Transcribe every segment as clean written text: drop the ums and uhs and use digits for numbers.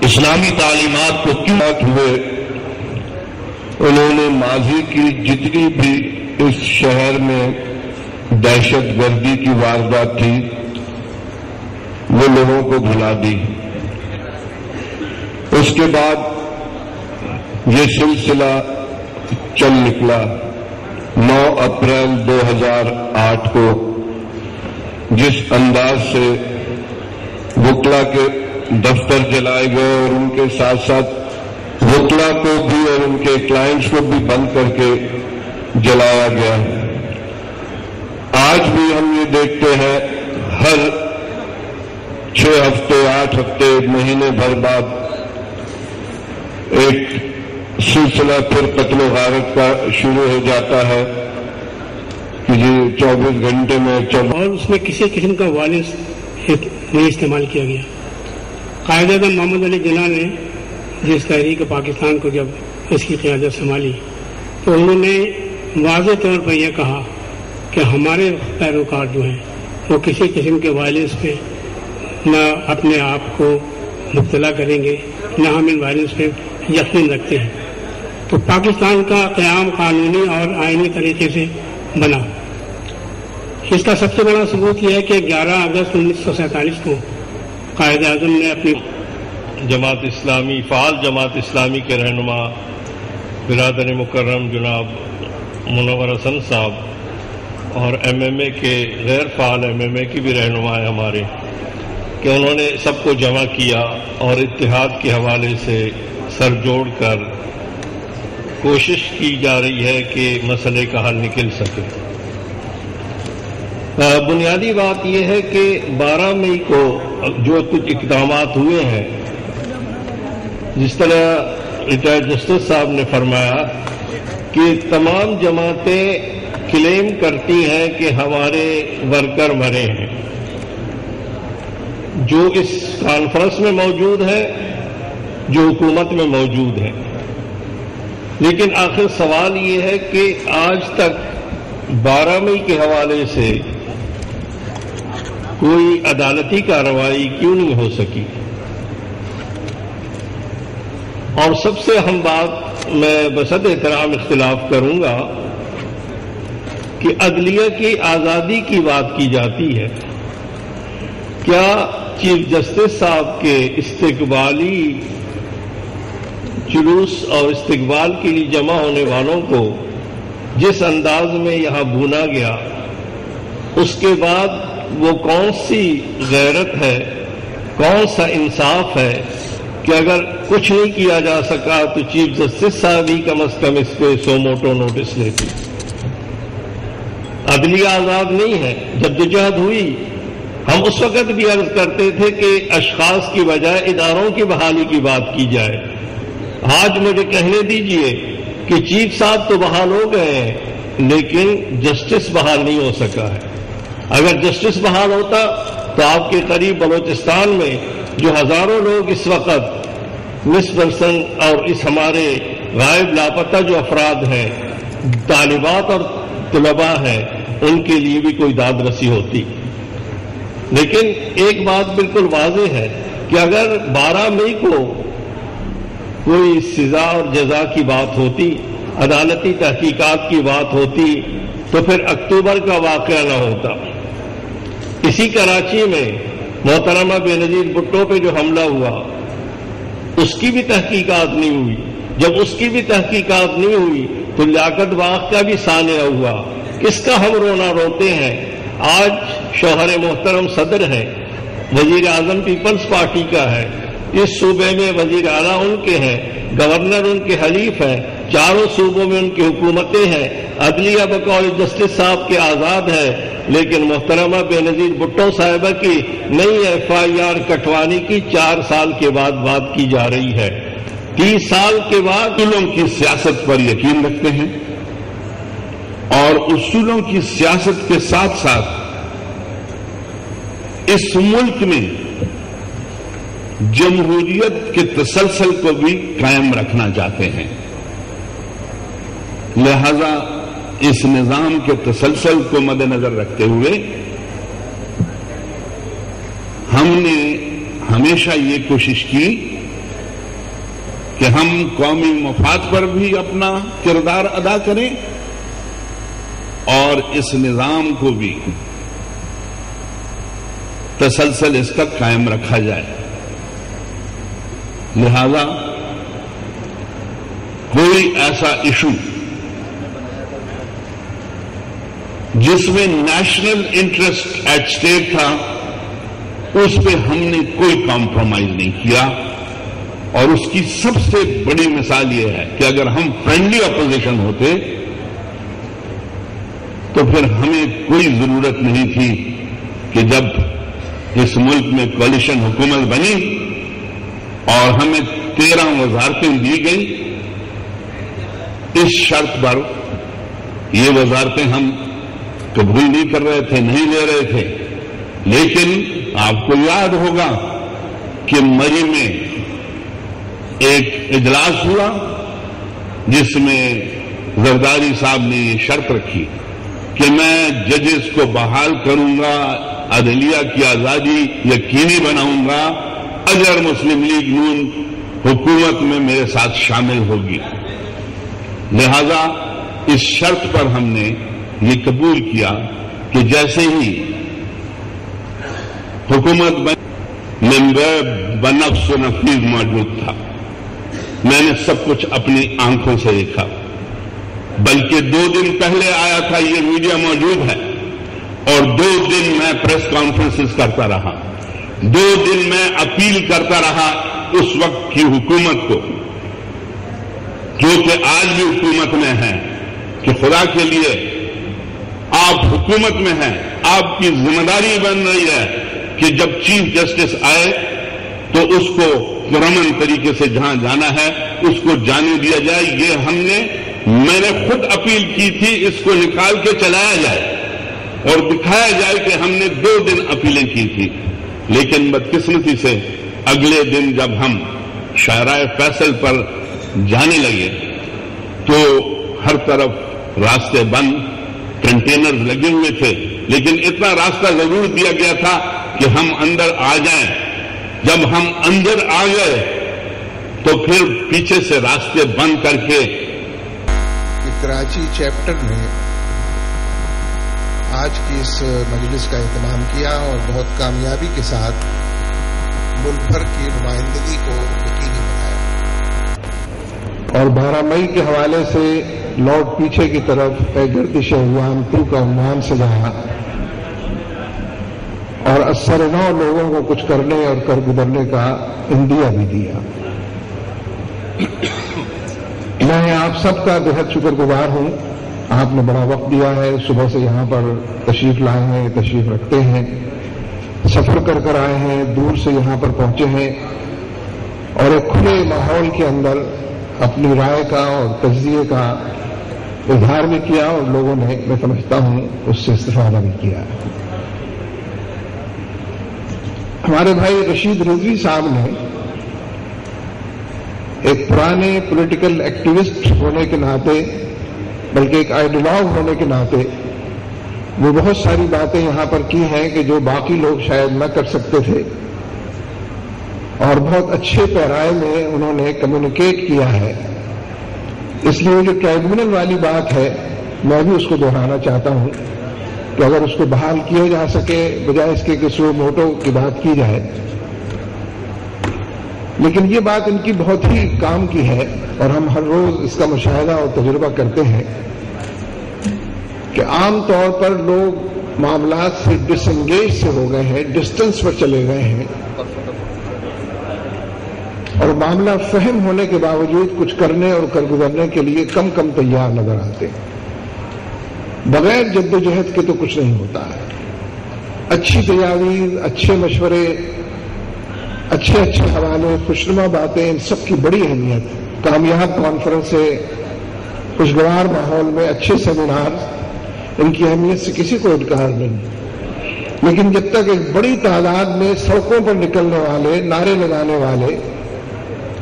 اسلامی تعلیمات کو کیوں ہوئے، انہوں نے ماضی کی جتنی بھی اس شہر میں دہشت گردی کی واردات تھی وہ لوگوں کو بھلا دی۔ اس کے بعد یہ سلسلہ چل نکلا۔ 9 اپریل 2008 کو جس انداز سے وکلا کے دفتر جلائے گئے اور ان کے ساتھ ساتھ وکلا کو بھی اور ان کے کلائنٹس کو بھی بند کر کے جلایا گیا، آج بھی ہم یہ دیکھتے ہیں ہر 6 ہفتے 8 ہفتے مہینے بھر بعد ایک سلسلہ پھر قتل و غارت کا شروع ہو جاتا ہے کہ جی 24 گھنٹے میں اور اس میں کسی قسم کا وائلنس نہیں استعمال کیا گیا۔ قائد اعظم محمد علی جناح نے جس تحریک پاکستان کو جب اس کی قیادت سنبھالی تو انہوں نے واضح طور پر یہ کہا کہ ہمارے پیروکار جو ہیں وہ کسی قسم کے وائلنس پہ نہ اپنے آپ کو مبتلا کریں گے، نہ ہم ان وائلنس پہ یقین رکھتے ہیں۔ تو پاکستان کا قیام قانونی اور آئینی طریقے سے بنا۔ اس کا سب سے بڑا ثبوت یہ ہے کہ 11 اگست 1947 کو قائد اعظم نے اپنی جماعت اسلامی فعال جماعت اسلامی کے رہنما برادر مکرم جناب منور حسن صاحب اور MMA کے غیر فعال MMA کی بھی رہنما ہے ہمارے، کہ انہوں نے سب کو جمع کیا اور اتحاد کے حوالے سے سر جوڑ کر کوشش کی جا رہی ہے کہ مسئلے کا حل نکل سکے۔ بنیادی بات یہ ہے کہ 12 مئی کو جو کچھ اقدامات ہوئے ہیں، جس طرح ریٹائرڈ جسٹس صاحب نے فرمایا کہ تمام جماعتیں کلیم کرتی ہیں کہ ہمارے ورکر مرے ہیں، جو اس کانفرنس میں موجود ہے، جو حکومت میں موجود ہے، لیکن آخر سوال یہ ہے کہ آج تک 12 مئی کے حوالے سے کوئی عدالتی کارروائی کیوں نہیں ہو سکی؟ اور سب سے اہم بات میں بصد احترام اختلاف کروں گا کہ عدلیہ کی آزادی کی بات کی جاتی ہے، کیا چیف جسٹس صاحب کے استقبالی جلوس اور استقبال کے لیے جمع ہونے والوں کو جس انداز میں یہاں بھونا گیا، اس کے بعد وہ کون سی غیرت ہے، کون سا انصاف ہے کہ اگر کچھ نہیں کیا جا سکا تو چیف جسٹس صاحب ہی کم از کم اس پہ سو موٹو نوٹس لیتی؟ عدلیہ آزاد نہیں ہے۔ جدوجہد ہوئی، ہم اس وقت بھی عرض کرتے تھے کہ اشخاص کی بجائے اداروں کی بحالی کی بات کی جائے۔ آج مجھے کہنے دیجئے کہ چیف صاحب تو بحال ہو گئے ہیں لیکن جسٹس بحال نہیں ہو سکا ہے۔ اگر جسٹس بحال ہوتا تو آپ کے قریب بلوچستان میں جو ہزاروں لوگ اس وقت مس پرسن اور اس ہمارے غائب لاپتہ جو افراد ہیں، طالبات اور طلباء ہیں، ان کے لیے بھی کوئی داد رسی ہوتی۔ لیکن ایک بات بالکل واضح ہے کہ اگر 12 مئی کو کوئی سزا اور جزا کی بات ہوتی، عدالتی تحقیقات کی بات ہوتی، تو پھر اکتوبر کا واقعہ نہ ہوتا۔ اسی کراچی میں محترمہ بے نظیر بھٹو پہ جو حملہ ہوا، اس کی بھی تحقیقات نہیں ہوئی۔ جب اس کی بھی تحقیقات نہیں ہوئی تو لیاقت باغ کا بھی سانحہ ہوا۔ کس کا ہم رونا روتے ہیں؟ آج شوہر محترم صدر ہے، وزیر اعظم پیپلز پارٹی کا ہے، اس صوبے میں وزیر اعلیٰ ان کے ہیں، گورنر ان کے حلیف ہیں، چاروں صوبوں میں ان کی حکومتیں ہیں، عدلیہ بقول جسٹس صاحب کے آزاد ہے، لیکن محترمہ بے نظیر بھٹو صاحبہ کی نئی FIR کٹوانے کی 4 سال کے بعد بات کی جا رہی ہے۔ 30 سال کے بعد اصولوں کی سیاست پر یقین رکھتے ہیں اور اصولوں کی سیاست کے ساتھ ساتھ اس ملک میں جمہوریت کے تسلسل کو بھی قائم رکھنا چاہتے ہیں۔ لہذا اس نظام کے تسلسل کو مد نظر رکھتے ہوئے ہم نے ہمیشہ یہ کوشش کی کہ ہم قومی مفاد پر بھی اپنا کردار ادا کریں اور اس نظام کو بھی تسلسل اس کا قائم رکھا جائے. لہذا کوئی ایسا ایشو جس میں نیشنل انٹرسٹ ایٹ اسٹیک تھا اس پہ ہم نے کوئی کمپرومائز نہیں کیا. اور اس کی سب سے بڑی مثال یہ ہے کہ اگر ہم فرینڈلی اپوزیشن ہوتے تو پھر ہمیں کوئی ضرورت نہیں تھی کہ جب اس ملک میں کولیشن حکومت بنی اور ہمیں 13 وزارتیں دی گئی اس شرط پر یہ وزارتیں ہم قبول نہیں کر رہے تھے, نہیں لے رہے تھے. لیکن آپ کو یاد ہوگا کہ مری میں ایک اجلاس ہوا جس میں زرداری صاحب نے یہ شرط رکھی کہ میں ججز کو بحال کروں گا, عدلیہ کی آزادی یقینی بناؤں گا اگر مسلم لیگ نون حکومت میں میرے ساتھ شامل ہوگی. لہذا اس شرط پر ہم نے یہ قبول کیا کہ جیسے ہی حکومت بنفس و نفیذ موجود تھا, میں نے سب کچھ اپنی آنکھوں سے دیکھا. بلکہ 2 دن پہلے آیا تھا, یہ میڈیا موجود ہے, اور 2 دن میں پریس کانفرنسز کرتا رہا, 2 دن میں اپیل کرتا رہا اس وقت کی حکومت کو جو کہ آج بھی حکومت میں ہے کہ خدا کے لیے آپ حکومت میں ہیں, آپ کی ذمہ داری بن رہی ہے کہ جب چیف جسٹس آئے تو اس کو پرامن طریقے سے جہاں جانا ہے اس کو جانے دیا جائے. یہ میں نے خود اپیل کی تھی, اس کو نکال کے چلایا جائے اور دکھایا جائے کہ ہم نے 2 دن اپیلیں کی تھی. لیکن بدقسمتی سے اگلے دن جب ہم شاہراہ فیصل پر جانے لگے تو ہر طرف راستے بند, کنٹینرز لگے ہوئے تھے, لیکن اتنا راستہ ضرور دیا گیا تھا کہ ہم اندر آ جائیں. جب ہم اندر آ گئے تو پھر پیچھے سے راستے بند کر کے کراچی چیپٹر نے آج کی اس مجلس کا اہتمام کیا اور بہت کامیابی کے ساتھ ملک بھر کی نمائندگی کو یقینی بنایا. اور 12 مئی کے حوالے سے لوٹ پیچھے کی طرف گردش عوام 2 کا عنوان سجایا اور 89 لوگوں کو کچھ کرنے اور کر گزرنے کا عندیہ بھی دیا. میں آپ سب کا بہت شکر گزار ہوں. آپ نے بڑا وقت دیا ہے, صبح سے یہاں پر تشریف لائے ہیں, تشریف رکھتے ہیں, سفر کر آئے ہیں, دور سے یہاں پر پہنچے ہیں اور ایک کھلے ماحول کے اندر اپنی رائے کا اور تجزیے کا اظہار بھی کیا اور لوگوں نے, میں سمجھتا ہوں, اس سے استفادہ بھی کیا. ہمارے بھائی رشید رضوی صاحب نے ایک پرانے پولیٹیکل ایکٹیوسٹ ہونے کے ناطے, بلکہ ایک آئیڈیالوگ ہونے کے ناطے, وہ بہت ساری باتیں یہاں پر کی ہیں کہ جو باقی لوگ شاید نہ کر سکتے تھے, اور بہت اچھے پیرائے میں انہوں نے کمیونیکیٹ کیا ہے. اس لیے جو ٹرائبونل والی بات ہے میں بھی اس کو دہرانا چاہتا ہوں کہ اگر اس کو بحال کیا جا سکے بجائے اس کے کہ سو موٹو کی بات کی جائے. لیکن یہ بات ان کی بہت ہی کام کی ہے اور ہم ہر روز اس کا مشاہدہ اور تجربہ کرتے ہیں کہ عام طور پر لوگ معاملات سے ڈس انگیج سے ہو گئے ہیں, ڈسٹنس پر چلے گئے ہیں اور معاملہ فہم ہونے کے باوجود کچھ کرنے اور کر گزرنے کے لیے کم تیار نظر آتے ہیں. بغیر جدوجہد کے تو کچھ نہیں ہوتا ہے. اچھی تجاویز, اچھے مشورے, اچھے حوالے, خوشنما باتیں, ان سب کی بڑی اہمیت. کامیاب کانفرنس سے, خوشگوار ماحول میں اچھے سیمینار, ان کی اہمیت سے کسی کو انکار نہیں. لیکن جب تک ایک بڑی تعداد میں سڑکوں پر نکلنے والے, نعرے لگانے والے,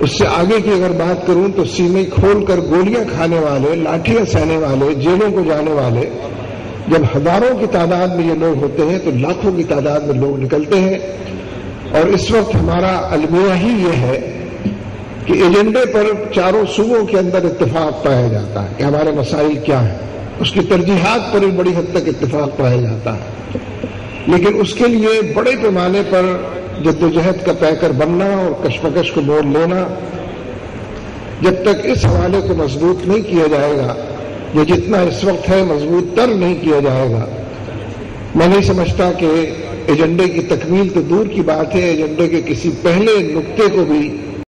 اس سے آگے کی اگر بات کروں تو سینے کھول کر گولیاں کھانے والے, لاٹھیاں سہنے والے, جیلوں کو جانے والے, جب ہزاروں کی تعداد میں یہ لوگ ہوتے ہیں تو لاکھوں کی تعداد میں لوگ نکلتے ہیں. اور اس وقت ہمارا المیہ ہی یہ ہے کہ ایجنڈے پر چاروں صوبوں کے اندر اتفاق پایا جاتا ہے کہ ہمارے مسائل کیا ہیں، اس کی ترجیحات پر بھی بڑی حد تک اتفاق پایا جاتا ہے، لیکن اس کے لیے بڑے پیمانے پر جدوجہد کا پیکر بننا اور کشمکش کو موڑ لینا، جب تک اس حوالے کو مضبوط نہیں کیا جائے گا، یہ جتنا اس وقت ہے مضبوط تر نہیں کیا جائے گا، میں نہیں سمجھتا کہ ایجنڈے کی تکمیل تو دور کی بات ہے، ایجنڈے کے کسی پہلے نقطے کو بھی